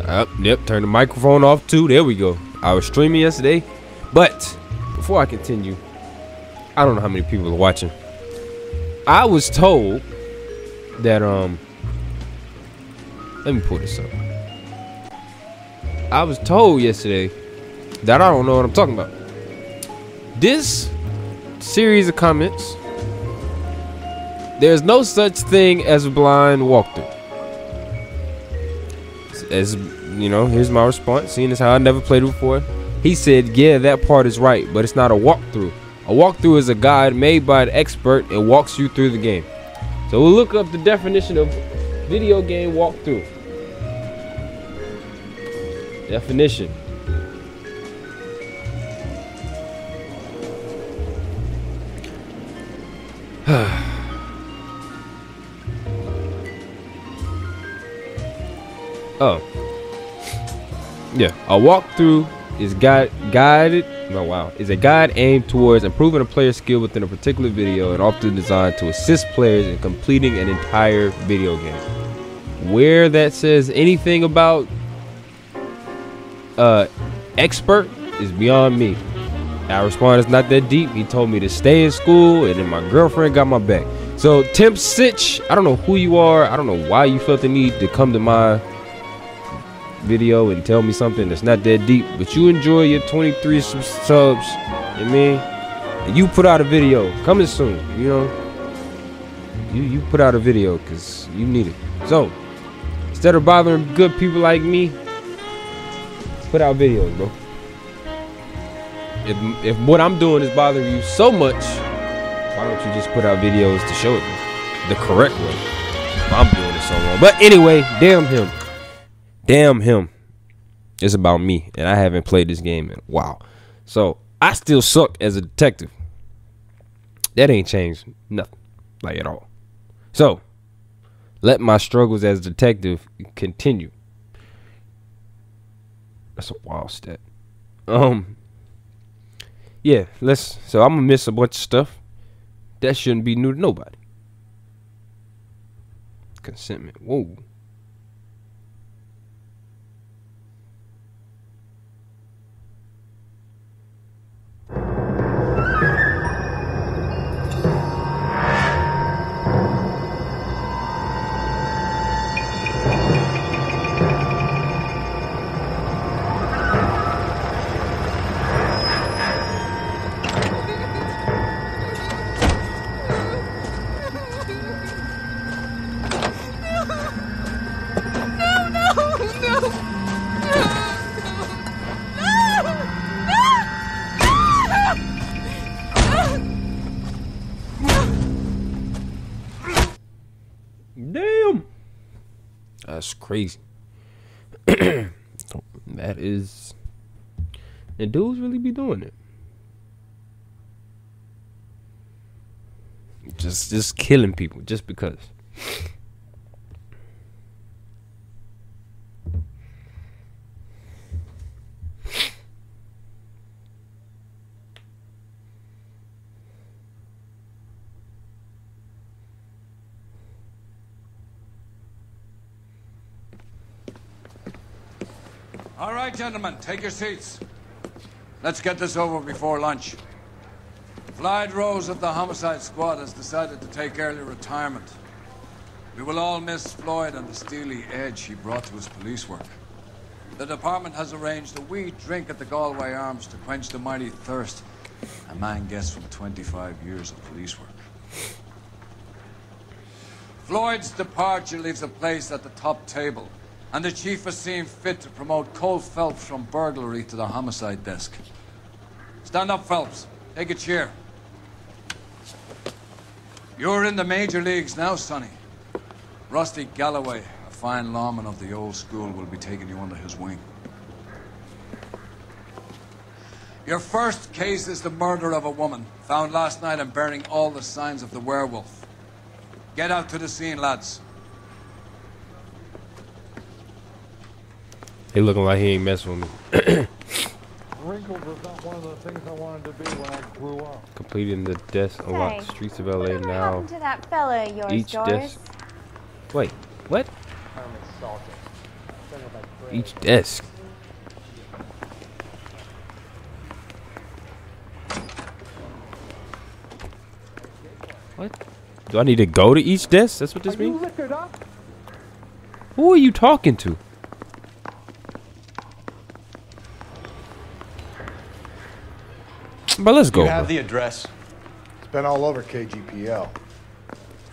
Yep, turn the microphone off too. There we go. I was streaming yesterday. But before I continue, I don't know how many people are watching. I was told that let me pull this up. I was told yesterday that I don't know what I'm talking about. This series of comments, there's no such thing as a blind walkthrough. As you know, here's my response, seeing as how I never played it before. He said, yeah, that part is right, but it's not a walkthrough. A walkthrough is a guide made by an expert and walks you through the game. So we'll look up the definition of video game walkthrough. Definition. Oh. Yeah, a walkthrough is is a guide aimed towards improving a player's skill within a particular video and often designed to assist players in completing an entire video game. Where that says anything about expert is beyond me. Our response is not that deep. He told me to stay in school, and then my girlfriend got my back. So Temp Sitch, I don't know who you are. I don't know why you felt the need to come to my video and tell me something that's not that deep, but you enjoy your 23 subs, you know what I mean? And you put out a video coming soon, you know, you put out a video because you need it. So instead of bothering good people like me, put out videos, bro. If what I'm doing is bothering you so much, why don't you just put out videos to show it the correct way? I'm doing it so wrong. But anyway, damn him. Damn him. It's about me, and I haven't played this game in a while. So I still suck as a detective. That ain't changed nothing, like at all. So let my struggles as a detective continue. That's a wild stat. Yeah, so I'm gonna miss a bunch of stuff. That shouldn't be new to nobody. Consentment. Whoa. Damn, that's crazy. That is, and dudes really be doing it. Just killing people just because. All right, gentlemen, take your seats. Let's get this over before lunch. Floyd Rose of the Homicide Squad has decided to take early retirement. We will all miss Floyd and the steely edge he brought to his police work. The department has arranged a wee drink at the Galway Arms to quench the mighty thirst a man gets from 25 years of police work. Floyd's departure leaves a place at the top table, and the chief has seen fit to promote Cole Phelps from burglary to the homicide desk. Stand up, Phelps. Take a chair. You're in the major leagues now, Sonny. Rusty Galloway, a fine lawman of the old school, will be taking you under his wing. Your first case is the murder of a woman, found last night and bearing all the signs of the werewolf. Get out to the scene, lads. He looking like he ain't messing with me. Wrinkles was not one of the things I wanted to be when I grew up. Completing the desk unlocked. Streets of LA now. Happened to that fella of yours, Each Doris? desk. Wait, what? I'm insulted. Something about Each desk. What? Do I need to go to each desk? That's what this means? Who are you talking to? But let's go. You have the address. It's been all over KGPL.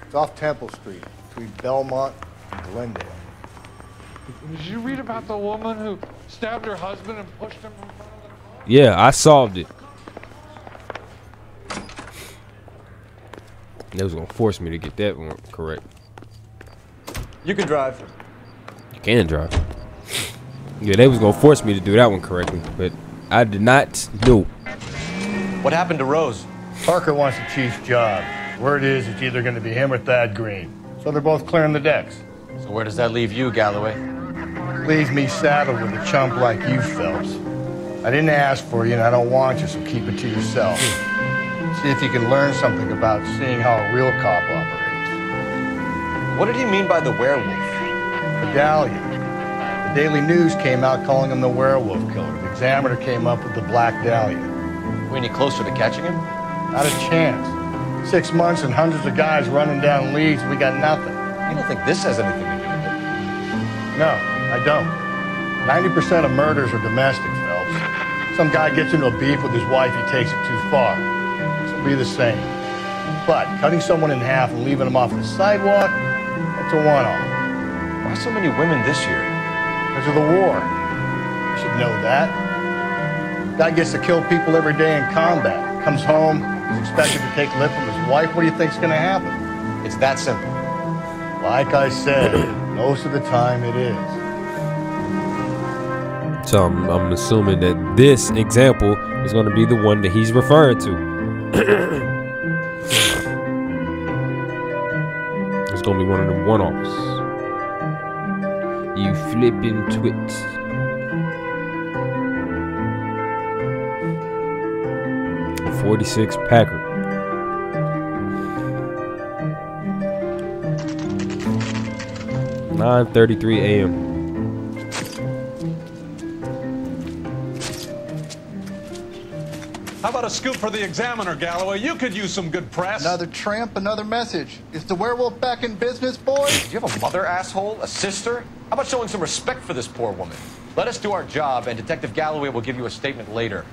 It's off Temple Street, between Belmont and Glendale. Did you read about the woman who stabbed her husband and pushed him in front of the car? Yeah, I solved it. They was gonna force me to get that one correct. You can drive. You can drive. Yeah, they was gonna force me to do that one correctly, but I did not do. What happened to Rose? Parker wants the chief's job. Word is it's either going to be him or Thad Green. So they're both clearing the decks. So where does that leave you, Galloway? Leaves me saddled with a chump like you, Phelps. I didn't ask for you and I don't want you, so keep it to yourself. See if you can learn something about seeing how a real cop operates. What did he mean by the werewolf? Medallion. The Daily News came out calling him the werewolf killer. The Examiner came up with the Black Dahlia. We any closer to catching him? Not a chance. 6 months and hundreds of guys running down leads, we got nothing. You don't think this has anything to do with it? No, I don't. 90% of murders are domestic, Phelps. Some guy gets into a beef with his wife, he takes it too far. This will be the same. But cutting someone in half and leaving them off the sidewalk, that's a one-off. Why so many women this year? Because of the war. You should know that. Guy gets to kill people every day in combat. Comes home, he's expected to take lip from his wife. What do you think's gonna happen? It's that simple. Like I said, most of the time it is. So I'm assuming that this example is going to be the one that he's referring to. It's going to be one of them one-offs. You flipping twit. .46 Packard. .9:33 a.m. How about a scoop for the Examiner, Galloway? You could use some good press. Another tramp, another message. Is the werewolf back in business, boys? Do you have a mother, asshole? A sister? How about showing some respect for this poor woman? Let us do our job, and Detective Galloway will give you a statement later.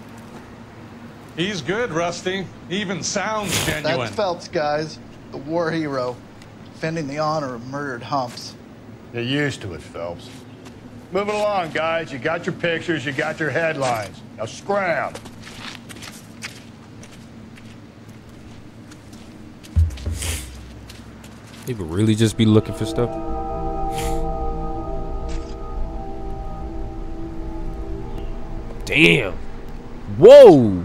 He's good, Rusty. He even sounds genuine. That's Phelps, guys. The war hero. Defending the honor of murdered humps. Get used to it, Phelps. Moving along, guys. You got your pictures, you got your headlines. Now scram. People really just be looking for stuff. Damn. Whoa.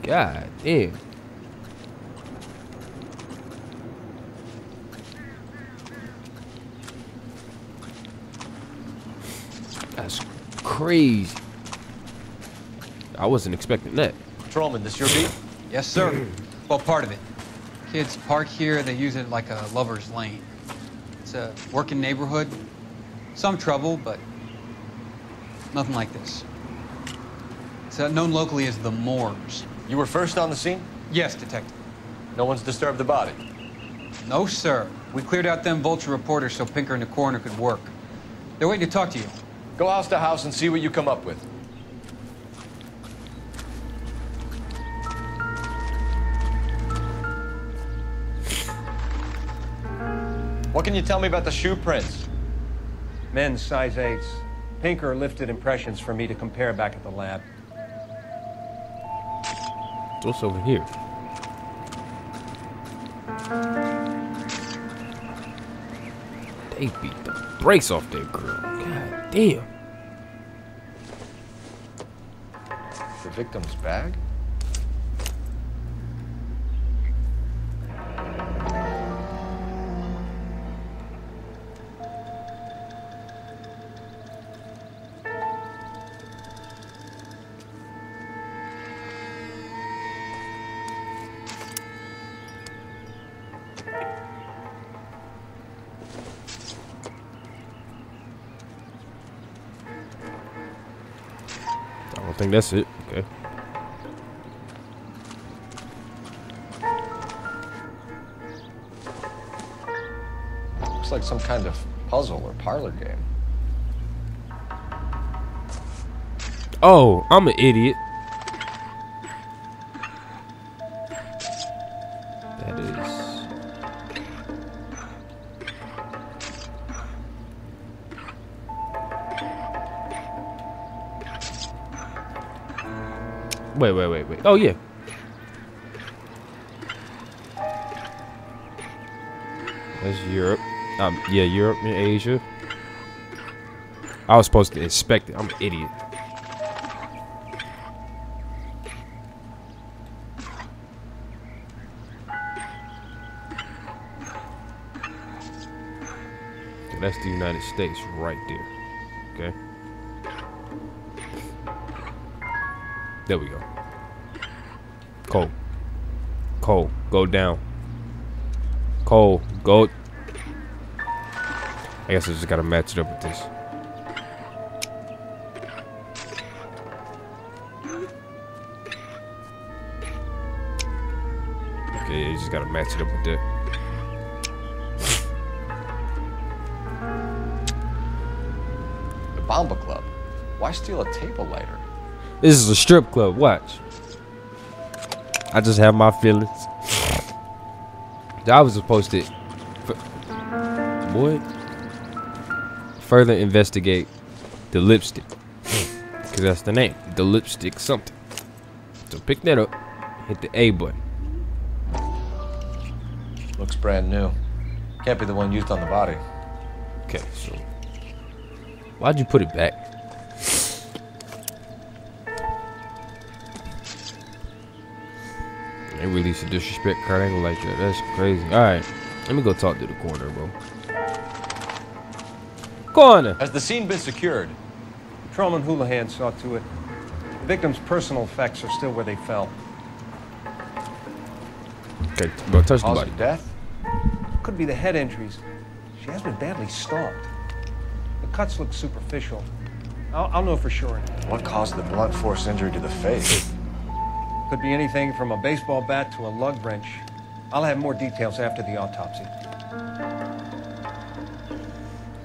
God damn. That's crazy. I wasn't expecting that. Patrolman, this your beat? Yes, sir. Well, part of it. Kids park here, they use it like a lover's lane. It's a working neighborhood. Some trouble, but nothing like this. It's known locally as the Moors. You were first on the scene? Yes, detective. No one's disturbed the body? No, sir. We cleared out them vulture reporters so Pinker and the coroner could work. They're waiting to talk to you. Go house to house and see what you come up with. What can you tell me about the shoe prints? Men's size 8s. Pinker lifted impressions for me to compare back at the lab. What's over here? They beat the brakes off that girl. God damn. The victim's bag? I don't think that's it. Okay. Looks like some kind of puzzle or parlor game. Oh, I'm an idiot. That is. Wait. Oh, yeah. That's Europe. Yeah, Europe and Asia. I was supposed to inspect it. I'm an idiot. Okay, that's the United States right there. Okay. There we go. Cole, go down. Cole, go. I guess I just gotta match it up with this. Okay, yeah, you just gotta match it up with that. The Bomba Club. Why steal a table lighter? This is a strip club. Watch. I just have my feelings. I was supposed to, what? Further investigate the lipstick, because that's the name. The lipstick something. So pick that up. Hit the A button. Looks brand new. Can't be the one used on the body. Okay, so why'd you put it back? They released a disrespect card. I ain't gonna like that. That's crazy. Alright. Let me go talk to the coroner, bro. Coroner! Has the scene been secured? Patrolman Houlihan saw to it. The victim's personal effects are still where they fell. Okay, bro, touch the Cause body. of death? Could be the head injuries. She has been badly stalked. The cuts look superficial. I'll know for sure. What caused the blunt force injury to the face? Could be anything from a baseball bat to a lug wrench. I'll have more details after the autopsy.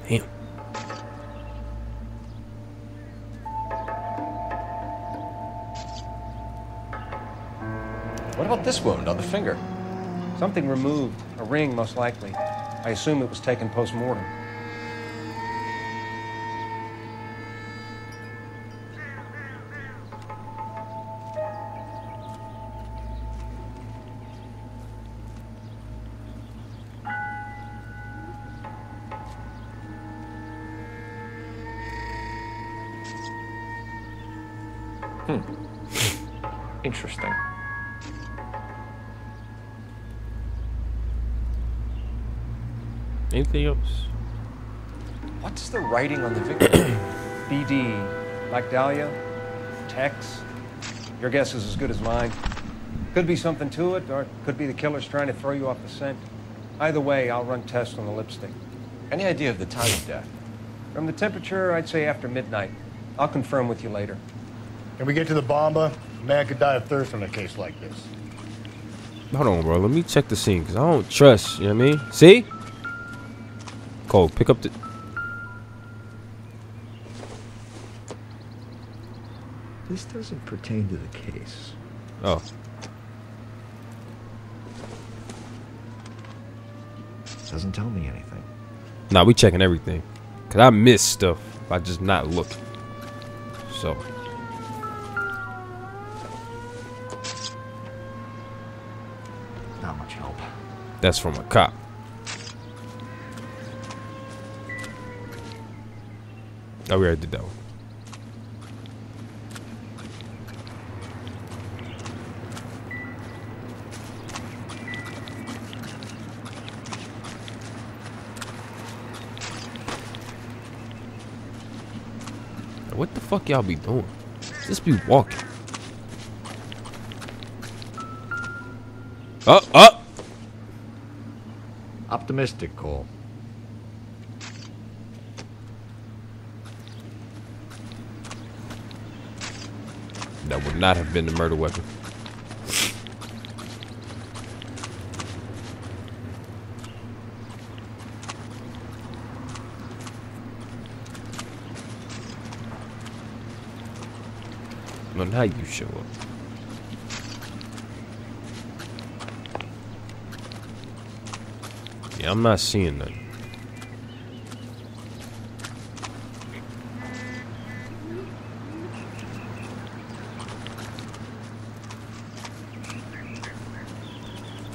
Damn. What about this wound on the finger? Something removed. A ring, most likely. I assume it was taken post-mortem. Interesting. Anything else? What's the writing on the victim? BD. Like Dahlia? Tex? Your guess is as good as mine. Could be something to it, or it could be the killer's trying to throw you off the scent. Either way, I'll run tests on the lipstick. Any idea of the time of death? From the temperature, I'd say after midnight. I'll confirm with you later. Can we get to the Bomba? A man could die of thirst on a case like this. Hold on, bro. Let me check the scene, because I don't trust, you know what I mean? See? Cole, pick up the... This doesn't pertain to the case. Oh. Doesn't tell me anything. Nah, we checking everything. Because I miss stuff by just not looking. So... Not much help. that's from a cop. Oh, we already did that one. What the fuck y'all be doing? Just be walking. Up, up. Optimistic, Cole. That would not have been the murder weapon. On how you show up. Yeah, I'm not seeing nothing.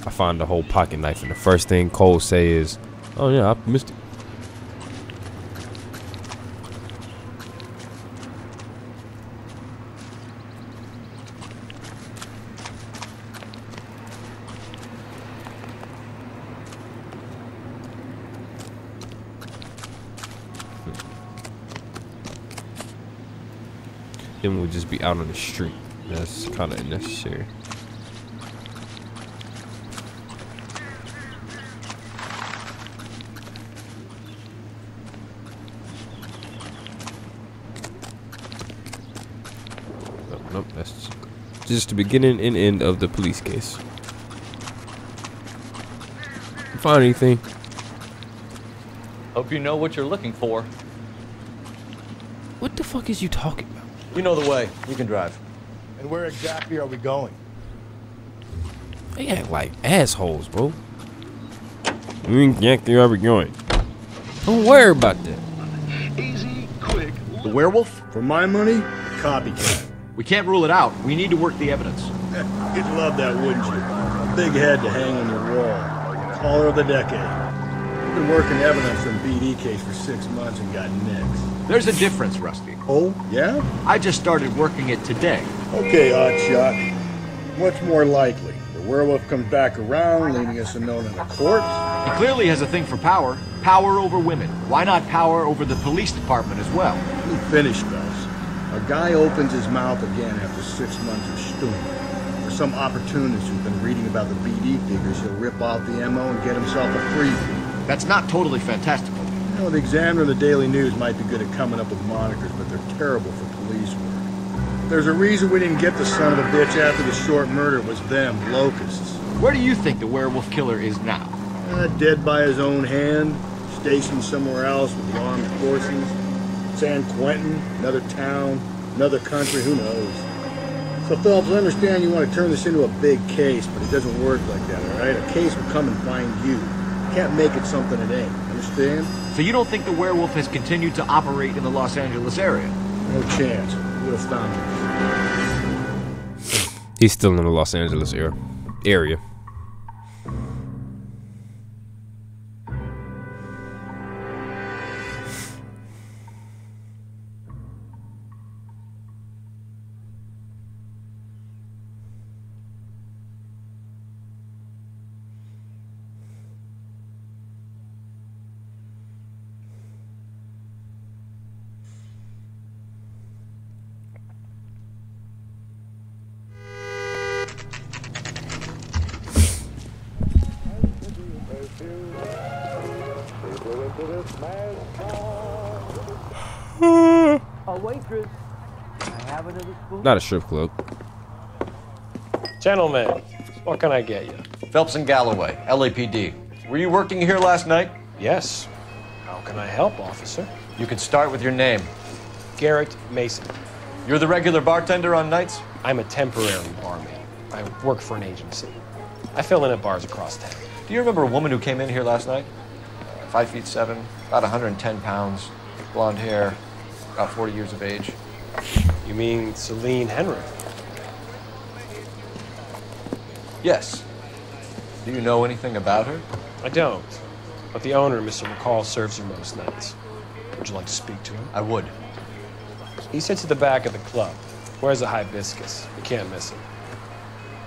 I find the whole pocket knife, and the first thing Cole say is, "Oh yeah, optimistic." Then we'll just be out on the street. That's kind of unnecessary. Nope, that's just the beginning and end of the police case. Find anything? Hope you know what you're looking for. What the fuck is you talking about? You know the way. You can drive. And where exactly are we going? They act like assholes, bro. We exactly where we going. Don't worry about that. Easy, quick. The werewolf? For my money, copycat. We can't rule it out. We need to work the evidence. You'd love that, wouldn't you? A big head to hang on your wall. Caller of the decade. I've been working evidence on BD case for 6 months and got nicks. There's a difference, Rusty. Oh, yeah? I just started working it today. Okay, Oddshot. What's more likely? The werewolf comes back around, leaving us unknown in a corpse? He clearly has a thing for power. Power over women. Why not power over the police department as well? Let me finish, fellas. A guy opens his mouth again after 6 months of stewing. For some opportunist who's been reading about the BD figures, he'll rip off the MO and get himself a freebie. That's not totally fantastical. You know, the Examiner and the Daily News might be good at coming up with monikers, but they're terrible for police work. There's a reason we didn't get the son of a bitch after the short murder. It was them, locusts. Where do you think the werewolf killer is now? Dead by his own hand, stationed somewhere else with the armed forces. San Quentin, another town, another country, who knows? So, Phelps, I understand you want to turn this into a big case, but it doesn't work like that, all right? A case will come and find you. You can't make it something it ain't, understand? So you don't think the werewolf has continued to operate in the Los Angeles area? No chance. We'll found him. He's still in the Los Angeles area. A waitress. I have another spoon. Not a strip club. Gentlemen, what can I get you? Phelps and Galloway, LAPD. Were you working here last night? Yes. How can I help, officer? You can start with your name. Garrett Mason. You're the regular bartender on nights? I'm a temporary barmaid. I work for an agency. I fill in at bars across town. Do you remember a woman who came in here last night? 5'7", about 110 pounds, blonde hair, about 40 years of age. You mean Celine Henry? Yes. Do you know anything about her? I don't. But the owner, Mr. McCall, serves her most nights. Would you like to speak to him? I would. He sits at the back of the club. Wears a hibiscus. You can't miss him.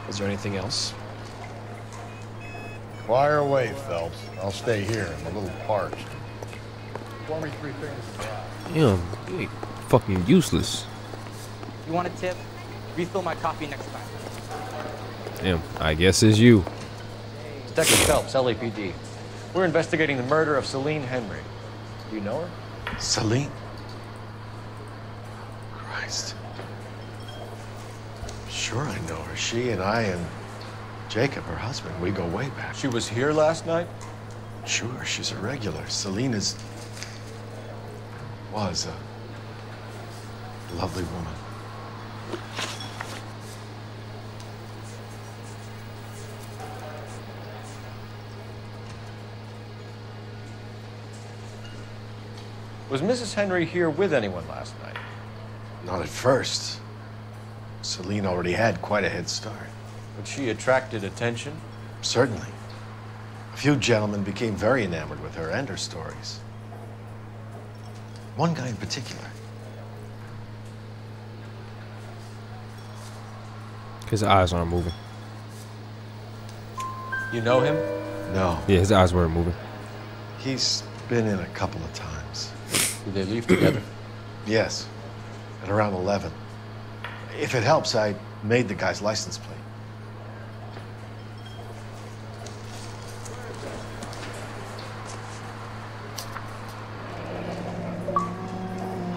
Is there anything else? Fire away, Phelps. I'll stay here. I'm a little parched. Pour me 3 things. Damn, you ain't fucking useless. You want a tip? Refill my coffee next time. Damn, I guess it's you. Detective Phelps, LAPD. We're investigating the murder of Celine Henry. Do you know her? Celine? Christ. Sure I know her. She and I and Jacob, her husband, we go way back. She was here last night? Sure, she's a regular. Celine was a lovely woman. Was Mrs. Henry here with anyone last night? Not at first. Celine already had quite a head start. But she attracted attention? Certainly. A few gentlemen became very enamored with her and her stories. One guy in particular. His eyes aren't moving. You know him? No. Yeah, his eyes weren't moving. He's been in a couple of times. Did they leave together? Yes. At around 11. If it helps, I made the guy's license plate.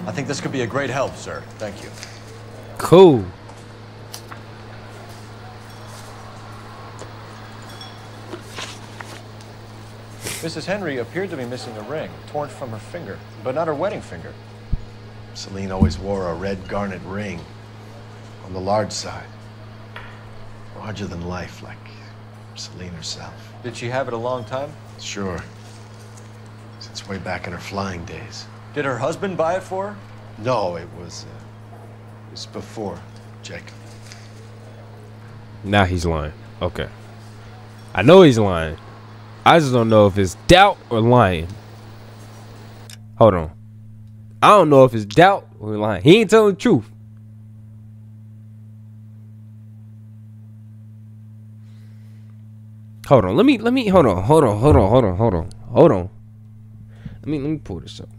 I think this could be a great help, sir. Thank you. Cool. Mrs. Henry appeared to be missing a ring, torn from her finger, but not her wedding finger. Celine always wore a red garnet ring on the large side. Larger than life, like Celine herself. Did she have it a long time? Sure. Since way back in her flying days. Did her husband buy it for her? No, it was before Jacob. Now he's lying. Okay. I know he's lying. I just don't know if it's doubt or lying. Hold on. I don't know if it's doubt or lying. He ain't telling the truth. Hold on. Let me hold on. Let me pull this up.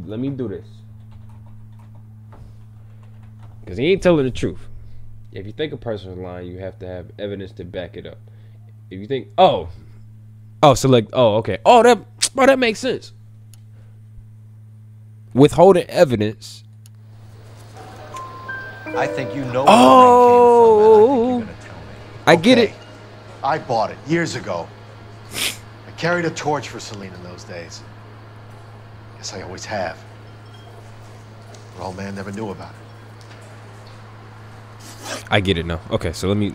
Let me do this. Because he ain't telling the truth. If you think a person is lying, you have to have evidence to back it up. If you think, okay. That makes sense. Withholding evidence. I think you know Oh, where the ring came from, and I think you're gonna tell me. I get it. I bought it years ago. I carried a torch for Celine in those days. Guess I always have. Her old man never knew about it. I get it now. Okay, so let me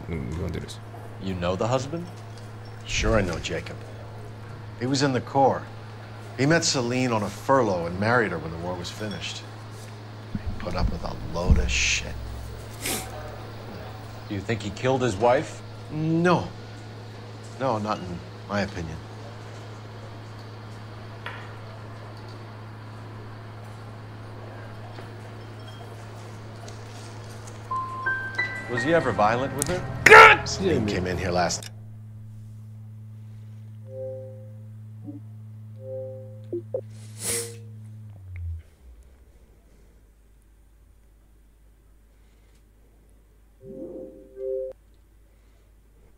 go do this. You know the husband? Sure I know Jacob. He was in the Corps. He met Celine on a furlough and married her when the war was finished. He put up with a load of shit. Do you think he killed his wife? No. No, not in my opinion. Was he ever violent with her? Celine came in here last.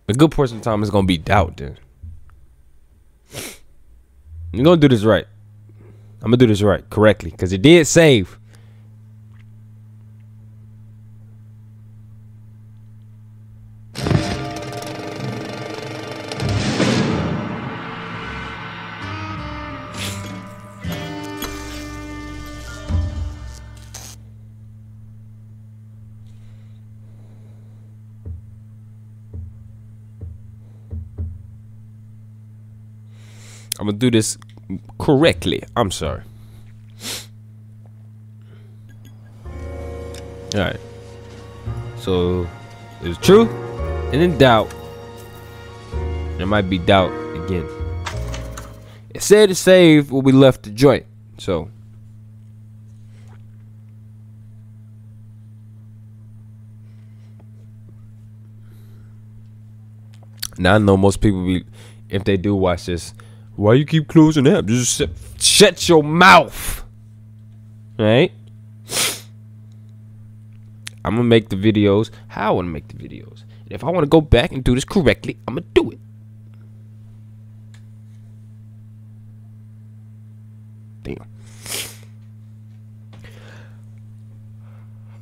A good portion of the time is gonna be doubt. Then you're gonna do this right. I'm gonna do this right, correctly, because it did save. I'm gonna do this correctly. I'm sorry. All right. So it was true, and then doubt. There might be doubt again. It said to save will be left to joint. So now I know most people be, if they do watch this, why you keep closing up? Just shut your mouth. Right? I'm gonna make the videos how I want to make the videos. And if I want to go back and do this correctly, I'm gonna do it.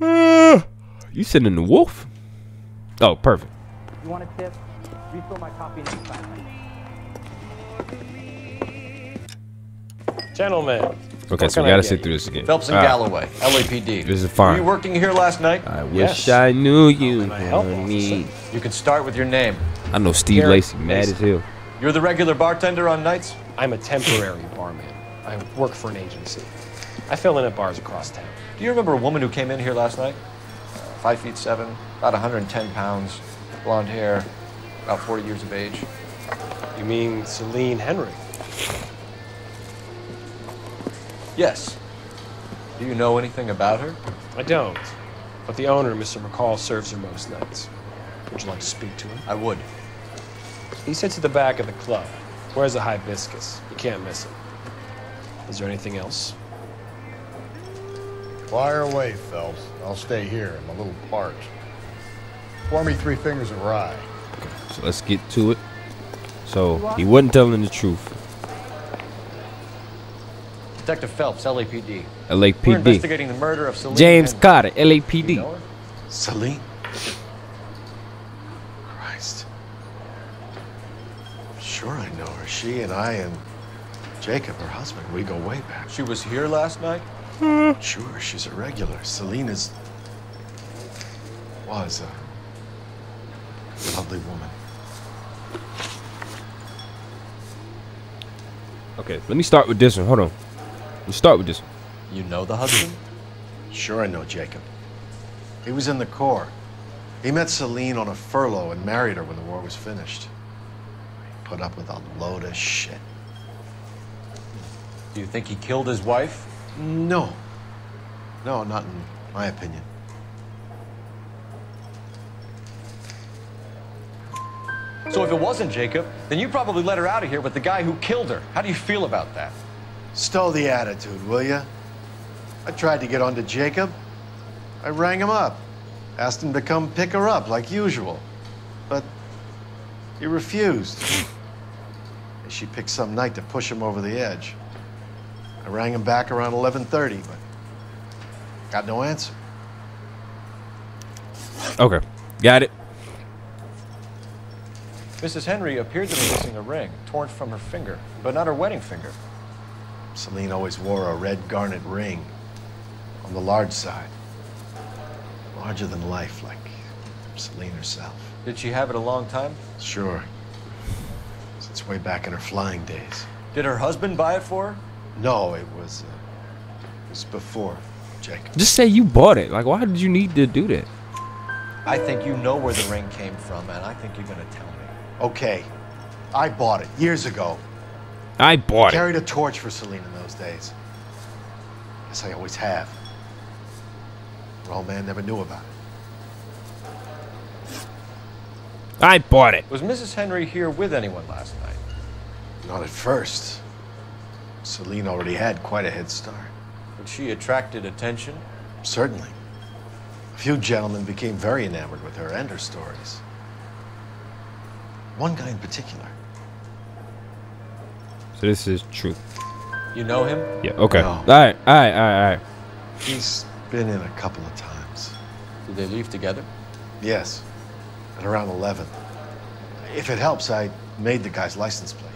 Damn. You sitting in the wolf? Oh, perfect. You want a tip? Refill my coffee next time. Gentlemen. Okay, so we gotta sit through this again. Phelps and Galloway, LAPD. This is fine. Were you working here last night? I wish I knew you. You can start with your name. I know Steve Lacey, mad as hell. You're the regular bartender on nights? I'm a temporary barman. I work for an agency. I fill in at bars across town. Do you remember a woman who came in here last night? 5'7", about 110 pounds, blonde hair, about 40 years of age. You mean Celine Henry? Yes. Do you know anything about her? I don't. But the owner, Mr. McCall, serves her most nights. Would you like to speak to him? I would. He sits at the back of the club. Wears a hibiscus. You can't miss him. Is there anything else? Fire away, Phelps. I'll stay here. I'm a little parched. Pour me 3 fingers of rye. Okay, so let's get to it. So he wasn't telling the truth. Detective Phelps, LAPD. LAPD. We're investigating the murder of Celine James Henry. Carter, LAPD. You know her? Celine? Christ. Sure I know her. She and I and Jacob, her husband, we go way back. She was here last night? Sure, she's a regular. Celine was a lovely woman. Okay, let me start with this one. Hold on. Let's start with this one. You know the husband? Sure I know Jacob. He was in the Corps. He met Celine on a furlough and married her when the war was finished. He put up with a load of shit. Do you think he killed his wife? No. No, not in my opinion. So if it wasn't Jacob, then you probably let her out of here with the guy who killed her. How do you feel about that? Stow the attitude, will ya? I tried to get onto Jacob. I rang him up. Asked him to come pick her up like usual. But he refused. She picked some night to push him over the edge. I rang him back around 11:30, but got no answer. Okay, got it. Mrs. Henry appeared to be missing a ring, torn from her finger, but not her wedding finger. Celine always wore a red garnet ring on the large side. Larger than life, like Celine herself. Did she have it a long time? Sure. Since way back in her flying days. Did her husband buy it for her? No, it was before Jacob. Just say you bought it. Like, why did you need to do that? I think you know where the ring came from, and I think you're going to tell me. Okay, I bought it years ago. I bought it. Carried a torch for Celine in those days. Guess I always have. Her old man never knew about it. I bought it. Was Mrs. Henry here with anyone last night? Not at first. Celine already had quite a head start. But she attracted attention? Certainly. A few gentlemen became very enamored with her and her stories. One guy in particular. So this is true. You know him? Yeah, okay. No. All right. He's been in a couple of times. Did they leave together? Yes. At around 11. If it helps, I made the guy's license plate.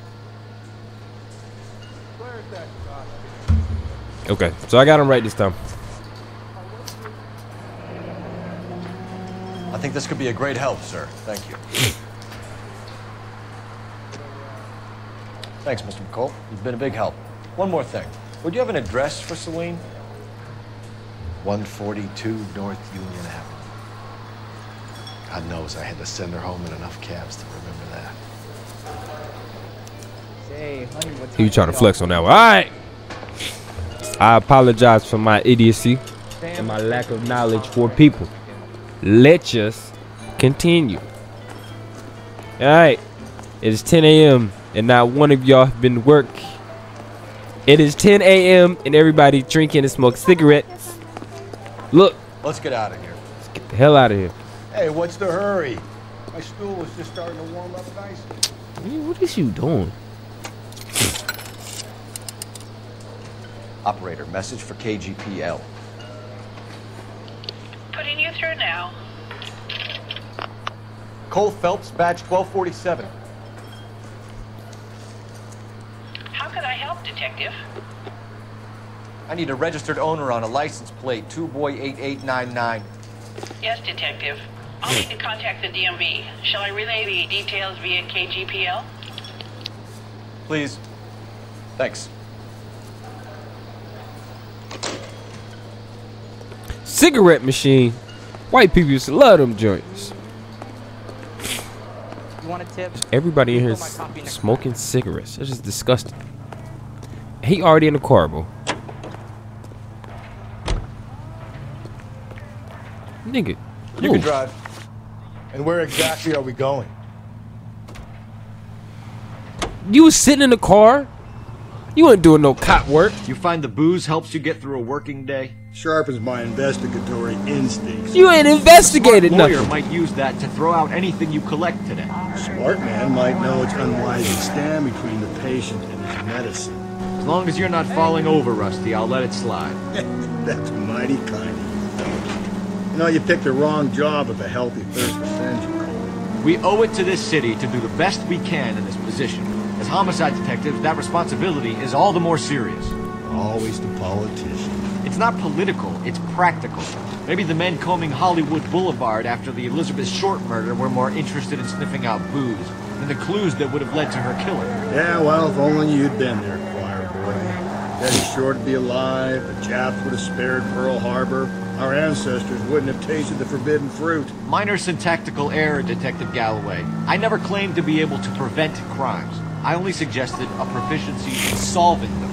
Okay, so I got him right this time. I think this could be a great help, sir. Thank you. Thanks, Mr. McCall. You've been a big help. One more thing. Would you have an address for Celine? 142 North Union Avenue. God knows I had to send her home in enough cabs to remember that. Say, honey, what You trying to flex on that one. All right. I apologize for my idiocy and my lack of knowledge for people. Let's just continue. All right. It is 10 a.m. and not one of y'all have been to work. It is 10 a.m. and everybody drinking and smoking cigarettes. Look. Let's get out of here. Let's get the hell out of here. Hey, what's the hurry? My stool was just starting to warm up nicely. What is you doing? Operator, message for KGPL. Putting you through now. Cole Phelps, badge 1247. How can I help, Detective? I need a registered owner on a license plate, 2boy8899. Yes, Detective. I'll need to contact the DMV. Shall I relay the details via KGPL? Please. Thanks. Cigarette machine. White people used to love them joints. You want a tip? Everybody in here is smoking cigarettes. That's just disgusting. He already in the car, bro. Nigga. You can drive. And where exactly are we going? You was sitting in the car? You weren't doing no cop work. You find the booze helps you get through a working day? Sharpens my investigatory instincts. You ain't investigated A smart lawyer nothing. might use that to throw out anything you collect today. A smart man might know it's unwise to stand between the patient and his medicine. As long as you're not falling over, Rusty, I'll let it slide. That's mighty kind of you. You know, you picked the wrong job if a healthy thirst offends you. We owe it to this city to do the best we can in this position. As homicide detectives, that responsibility is all the more serious. Always the politician. It's not political, it's practical. Maybe the men combing Hollywood Boulevard after the Elizabeth Short murder were more interested in sniffing out booze than the clues that would have led to her killing. Yeah, well, if only you'd been there, choir boy. Betty Short would be alive, the Japs would have spared Pearl Harbor, our ancestors wouldn't have tasted the forbidden fruit. Minor syntactical error, Detective Galloway. I never claimed to be able to prevent crimes. I only suggested a proficiency in solving them.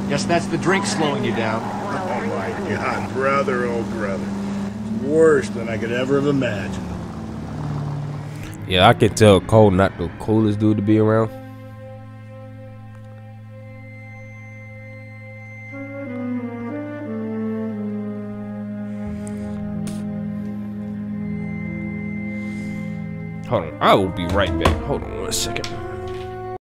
Guess that's the drink slowing you down. Oh my God, brother, oh brother. It's worse than I could ever have imagined. Yeah, I could tell Cole not the coolest dude to be around. Hold on, I will be right back. Hold on 1 second.